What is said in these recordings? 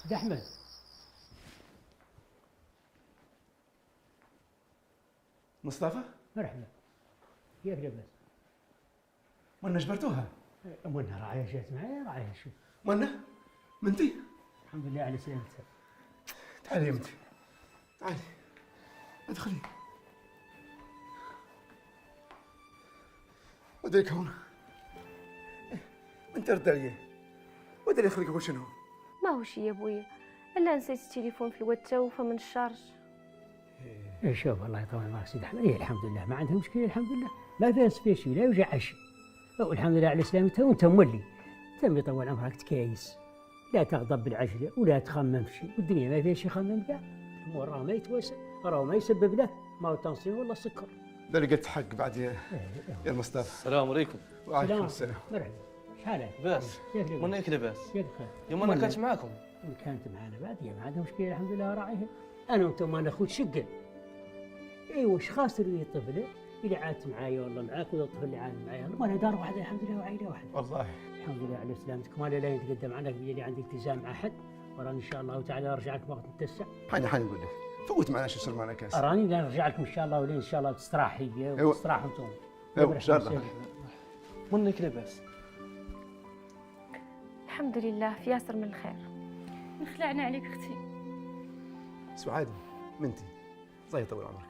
سيدي أحمد. مصطفى؟ مرحبا. كيف لاباس؟ منا جبرتوها؟ منا راعية جات معايا راعية شوف. منا؟ منتي؟ الحمد لله على سلامتها. تعالي يا بنتي. تعالي. ادخلي. ودريك هون. انت رد عليا. ودري يخليك هو شنو؟ ما هو شي يا بويا، الا نسيت التليفون في الواتساب وفمن الشارج. شوف الله يطول عمرك سيدي أحمد، الحمد لله ما عندها مشكلة الحمد لله، ما فيها شيء لا يوجع شيء. والحمد لله على سلامتها وأنت مولي. تم يطول عمرك تكايس. لا تغضب بالعجلة ولا تخمم في شيء، والدنيا ما فيها شي خمم كاع. الأمور راه ما يتواسع، راه ما يسبب لك ما هو تنصير ولا سكر. ده اللي قلت حق بعد يا مصطفى. السلام عليكم. وعليكم السلام. مرحبا. شحالك؟ باس. منك لاباس؟ كيف بخير؟ يوم انا كانت معاكم. كانت معنا بعد ما عندها مشكلة الحمد لله راعيها. أنا وأنتم أنا أخوت شقة. ايوا واش خاسر لي طفله اللي عادت معايا والله معاك ولا الطفل اللي عاد معايا والله انا دار واحده الحمد لله وعائله واحده. والله الحمد لله على سلامتك. ما لا يتقدم عنك بلي عندي التزام مع حد، وراني ان شاء الله تعالى ارجع لك وقت متسع. حاني نقول لك فوت معنا شو صار معنا كاس. راني نرجع لكم ان شاء الله ولين ان شاء الله تستراح هي وتستراحوا انتم. ايوا ان شاء الله. منك لاباس؟ الحمد لله في ياسر من الخير. نخلعنا عليك اختي. سعاد منتي الله يطول عمرك.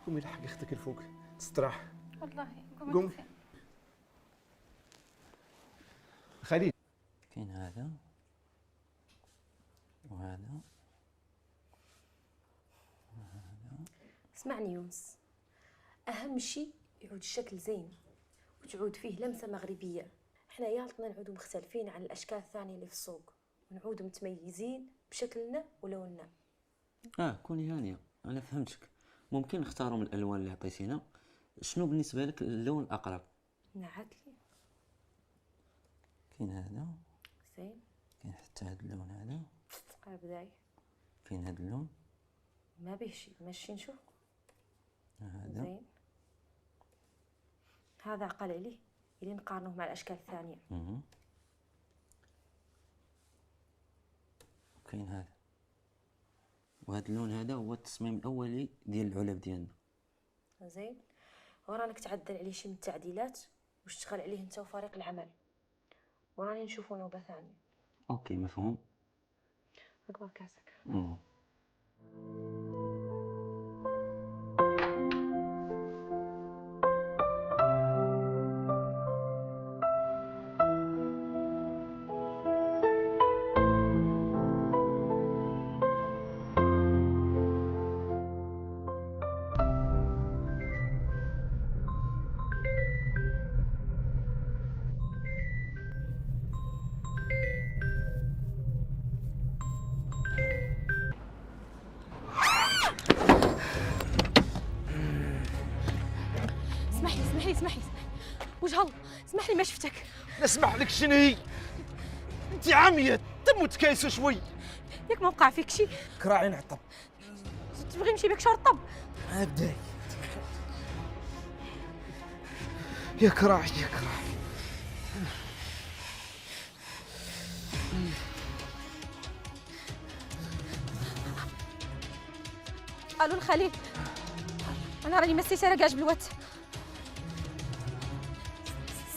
قومي لحق اختك الفوق تستراح. والله قوم. خليل. كاين هذا وهذا. اسمعني يونس، اهم شيء يعود الشكل زين وتعود فيه لمسه مغربيه. احنا يالطنا نعودوا مختلفين عن الاشكال الثانيه اللي في السوق، ونعودوا متميزين بشكلنا ولوننا. كوني هانيه، انا فهمتك. ممكن نختاروا من الالوان اللي عطيتينا. شنو بالنسبه لك اللون الاقرب؟ نعت لي. كاين هذا زين. كاين حتى هذا اللون هذا. بداي. كاين هذا اللون ما به شيء، ماشي نشوف. هذا زين. هذا اقل عليه اللي نقارنوه مع الاشكال الثانيه. كاين هذا، وهذا اللون هذا هو التصميم الاولي ديال العلب ديالنا. زين. ورانك تعدل عليه شي من التعديلات واشتغل عليه انت وفريق العمل، وراني نشوفوا نوبه ثانيه. اوكي مفهوم. اقبل كاسك. اسمحي وجه الله، اسمح لي ما شفتك. نسمح لك شنو هي؟ انت عاميه تم تكايسوا شوي. ياك ما وقع فيك شي؟ كراعي نعطب. تبغي نمشي بك شرطب؟ بداي يا كراعي يا كراعي. قالوا الخليل انا راني مسيت رقاج بالوات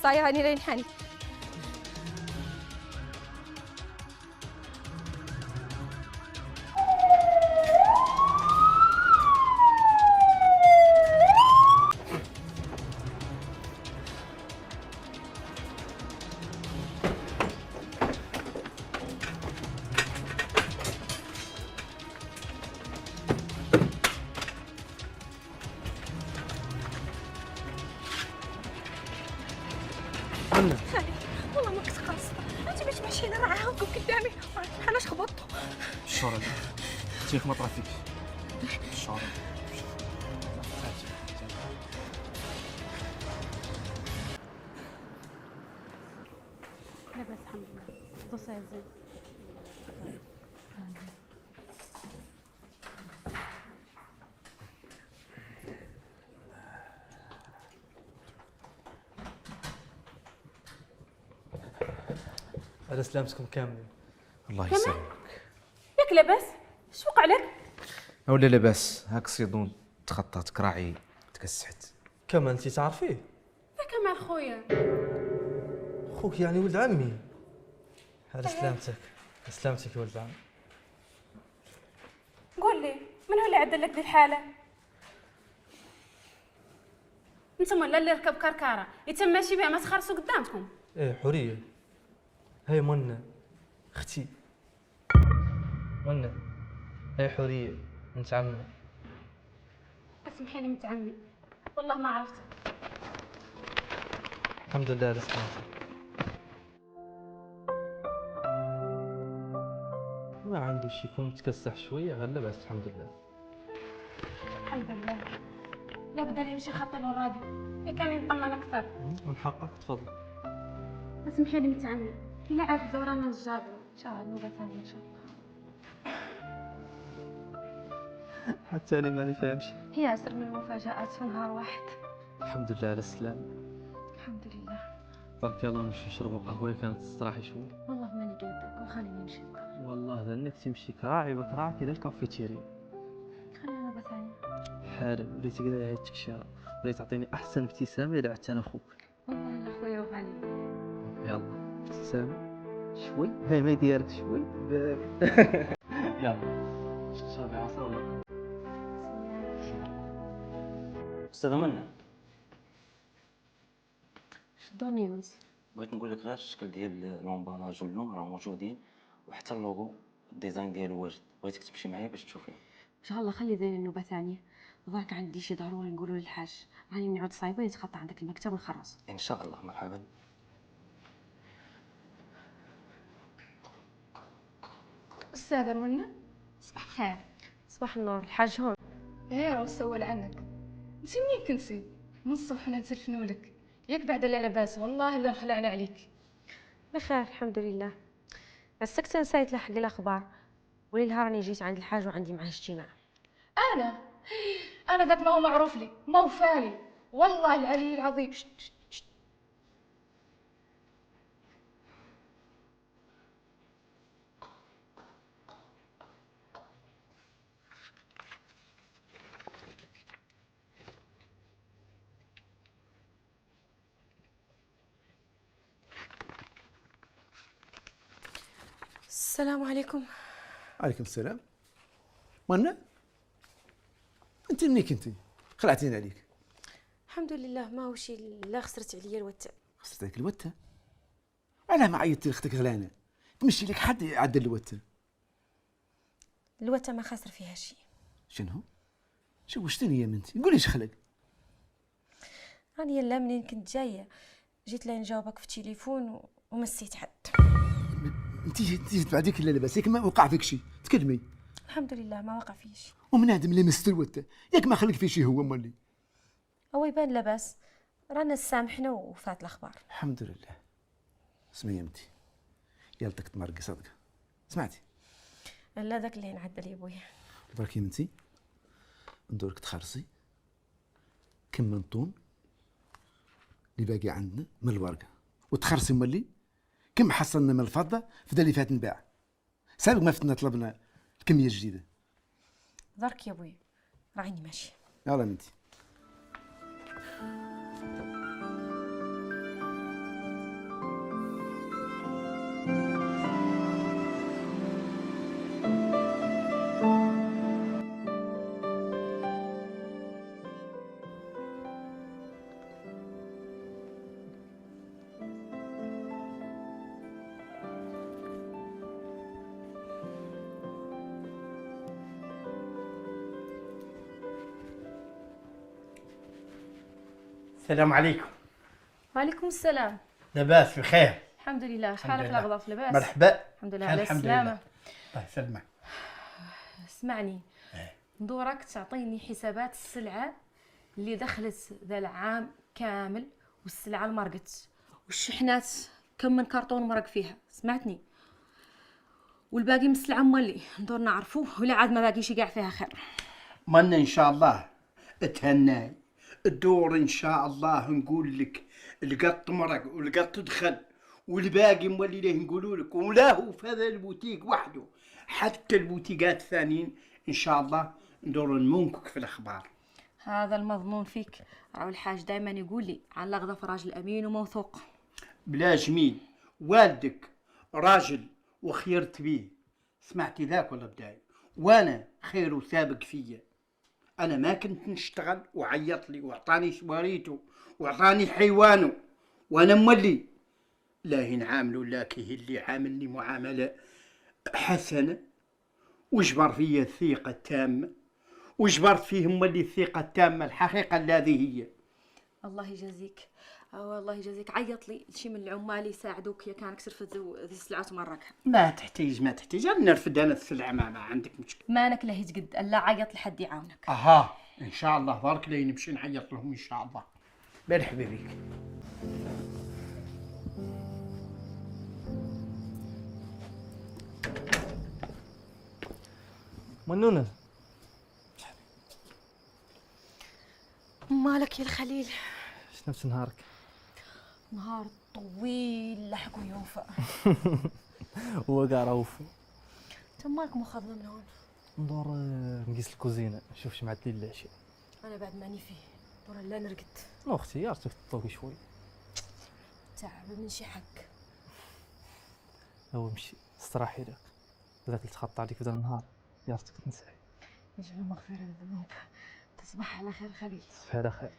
صاير راني لا نحاني. والله ما كنت قاصده، انت باش مشينا راه هاكم قدامي بحالاش خبطتو. الشورى تيك ما طرافيك الشورى. لاباس الحمد لله. دوسي زين. على سلامتكم كاملين. الله يسلمك. ياك لاباس؟ اش وقع لك؟ ولا لاباس، هاك صيدون تخطات كراعي تكسحت. كما انت تعرفيه؟ ذاك مال خويا. خوك يعني ولد عمي. على سلامتك. سلامتك يا ولد عمي. قول لي من هو اللي عدل لك ذي الحاله؟ انتم ولا اللي ركب كركاره يتم ماشي بها ما تخرسوا قدامكم؟ ايه حوريه. هاي منى اختي. منى هاي حوريه بنت عمي. اسمحي لي بنت عمي، والله ما عرفت. الحمد لله على سلامتك. ما عنده شي، يكون متكسح شويه غير لاباس الحمد لله. الحمد لله. لا بدا لي يمشي خط الراديو كان يطمن اكثر. من حقك تفضل. اسمحي لي بنت عمي، لا عاد زورانا الجابر ان شاء الله نوبه ثانيه ان شاء الله. حتى انا ماني فاهمش. هي أسر من المفاجآت في نهار واحد. الحمد لله على السلامه. الحمد لله. برك يلا نمشي نشربوا قهوه كانت تستراحي شويه. والله ماني قادرة، وخليني نمشي للدار. والله ذنك تمشي كراعي بكراعك الى الكافيتيريا. خلينا نوبة ثانية. حارب وليت كذا هاي التكشيره، وليت تعطيني احسن ابتسامه الى عدت انا اخوك. والله أنا خويا وغالي. يلا ابتسامه شوي، هاي ما ديالك شوي. يلا شربي عصير ولا؟ استاذه منى، شدو نيوز. بغيت نقول لك غير الشكل ديال لومبالاج واللون راه موجودين، وحتى اللوغو الديزاين ديالو واجد. بغيتك تمشي معايا باش تشوفيه. ان شاء الله خلي ذي النوبه ثانيه. ضاك عندي شي ضروري نقولوا للحاج، راني نعود صايبه يتخطى عندك المكتب ونخرص. ان شاء الله. مرحبا. أستاذة منى. صباح الخير. صباح النور، الحاج هون. ايه راه سول عنك. انت منين كنتي؟ من الصبح حنا نتلفنوا لك، ياك بعد اللي على باس والله الا خلعنا عليك. بخير الحمد لله. عسكت نسيت لحق الاخبار، وليلها راني جيت عند الحاج وعندي معاه اجتماع. انا ذاك ما هو معروف لي، ما هو فالي والله العلي العظيم. السلام عليكم. عليكم السلام. منى، انت منين كنتي؟ خلعتيني عليك. الحمد لله ما هو شي، لا خسرت عليا الوتة. خسرت لك الوتة؟ علاه ما عيطتي لاختك غلانه؟ تمشي لك حد يعدل الوتة. الوتة ما خسر فيها شي. شنو؟ شوشتني يا بنتي، قولي ايش خلق. راني يلا منين كنت جايه جيت لين نجاوبك في التليفون ومسيت حد. انت بعديك لا لاباس، ياك ما وقع فيك شي، تكلمي. الحمد لله ما وقع فيه شي. ومن ادم اللي مست الوتة، ياك ما خلق فيه شي هو مولي. هو يبان لاباس، رانا سامحنا وفات الاخبار. الحمد لله. اسمعي يا بنتي، يالتك تمرقي صدقه. سمعتي؟ لا ذاك اللي نعدل يا بويا. برك يا بنتي ندورك تخرصي كم من طون اللي باقي عندنا من الورقه، وتخرصي مولي كم حصلنا من الفضه في اللي فات نباع. سابق ما فتنا طلبنا الكميه الجديده. ضرك يا بويا، راني ماشي. يلا بنتي. السلام عليكم. وعليكم السلام. لاباس بخير؟ الحمد لله. الحمد شحالك لله. الأغضاف لاباس؟ مرحبا. الحمد لله على الحمد السلامة. لله. الله يسلمك. اسمعني، ندورك تعطيني حسابات السلعة اللي دخلت ذا العام كامل، والسلعة المرقت، والشحنات كم من كرتون مرق فيها، سمعتني؟ والباقي من السلعة مولي ندور نعرفوه، ولا عاد ما باقيش يقع فيها خير. من ان شاء الله تهناي الدور ان شاء الله. نقول لك القط مرق والقط دخل، والباقي مولي ليه نقولوا لك، ولا هو في هذا البوتيك وحده حتى البوتيقات الثانيين ان شاء الله ندور نمونكك في الاخبار. هذا المضمون فيك. راهو الحاج دائما يقول لي على غضب راجل امين وموثوق. بلا جميل، والدك راجل وخيرت بيه، سمعتي ذاك ولا بداي؟ وانا خير سابق فيا. انا ما كنت نشتغل وعيط لي واعطاني شواريته واعطاني حيوانه، وانا مولي لا نعامله لك هي اللي عاملني معامله حسنه، وجبر فيا الثقه التامه، وجبرت فيهم مولي الثقه التامه الحقيقه هذه هي. الله يجازيك. والله يجازيك. عيط لي شي من العمال يساعدوك يا كانك صرفت ذي السلعه ومركها. ما تحتاج انا نرفد انا السلعه، ما عندك مشكله. مالك لهي تقد الا عيط لحد يعاونك. اها ان شاء الله بارك لي نمشي نعيط لهم ان شاء الله. مرحبا بك. منونة مالك يا الخليل؟ اش نفس نهارك؟ نهار طويل لحق ويوفى. هو كاع راه وفو. انت مالك مخضنا من هون؟ ندور نقيس الكوزينه نشوف شي معدلين العشاء. انا بعد ماني فيه دور لا نرقد. نو اختي يارتك تطوقي شوي. تعب من شي حق. هو مشي استراحي لك، ذاك اللي تخطى عليك في ذا النهار يارتك تنساي. يجعل مغفرة للذنوب. تصبح على خير خليل. تصبحي على خير.